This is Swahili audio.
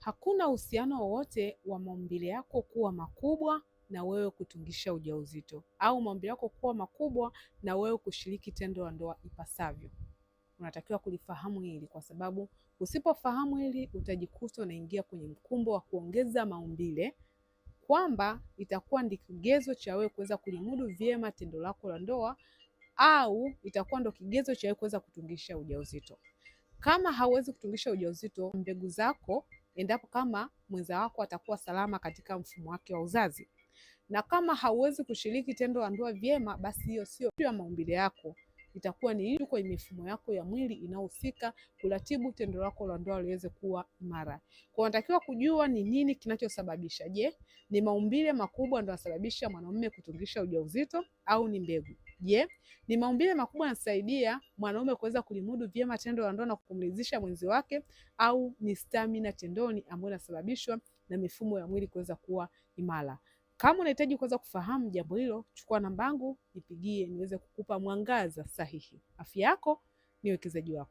Hakuna uhusiano wowote wa maumbile yako kuwa makubwa na wewe kutungisha ujauzito, au maumbile yako kuwa makubwa na wewe kushiriki tendo la ndoa ipasavyo. Unatakiwa kulifahamu hili, kwa sababu usipofahamu hili utajikuta unaingia kwenye mkumbo wa kuongeza maumbile, kwamba itakuwa ndi kigezo cha wewe kuweza kulimudu vyema tendo lako la ndoa, au itakuwa ndo kigezo cha wewe kuweza kutungisha ujauzito. Kama hauwezi kutungisha ujauzito, mbegu zako, endapo kama mwenza wako atakuwa salama katika mfumo wake wa uzazi, na kama hauwezi kushiriki tendo la ndoa vyema, basi hiyo sio ya maumbile yako, itakuwa ni hiyo kwenye mifumo yako ya mwili inayohusika kuratibu tendo lako la ndoa liweze kuwa imara. Kwa unatakiwa kujua ni nini kinachosababisha. Je, ni maumbile makubwa ndio yanasababisha mwanaume kutungisha ujauzito, au ni mbegu? Je, ni maumbile makubwa yanasaidia mwanaume kuweza kulimudu vyema tendo la ndoa na kumridhisha mwenzi wake, au ni stamina tendoni ambayo inasababishwa na mifumo ya mwili kuweza kuwa imara? Kama unahitaji kuweza kufahamu jambo hilo, chukua namba yangu, nipigie niweze kukupa mwangaza sahihi. Afya yako ni uwekezaji wako.